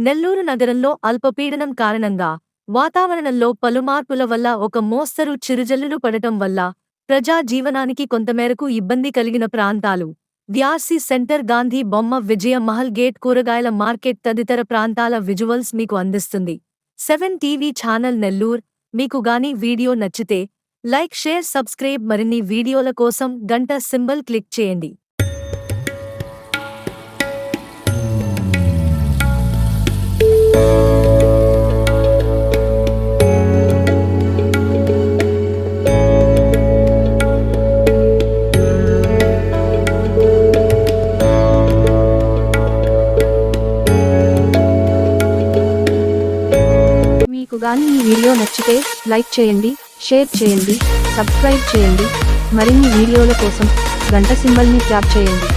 నెల్లూరు నగరంలో అల్పపీడనం కారణంగా వాతావరణంలో పలు మార్పుల వల్ల ఒక మోస్తరు చిరుజల్లులు పడటం వల్ల ప్రజా జీవనానికి కొంతమేరకు ఇబ్బంది కలిగిన ప్రాంతాలు వ్యాసీ సెంటర్ గాంధీ బొమ్మ విజయ మహల్ గేట్ కూరగాయల మార్కెట్ తదితర ప్రాంతాల విజువల్స్ మీకు అందిస్తుంది 7 టీవీ ఛానల్ నెల్లూర్. మీకు గాని వీడియో నచ్చితే లైక్ షేర్ సబ్స్క్రైబ్ మరిన్ని వీడియోల కోసం గంట సింబల్ క్లిక్ చేయండి. మీకు గాని ఈ వీడియో నచ్చితే లైక్ చేయండి, షేర్ చేయండి, సబ్స్క్రైబ్ చేయండి. మరిన్ని వీడియోల కోసం గంట సింబల్ని ట్యాప్ చేయండి.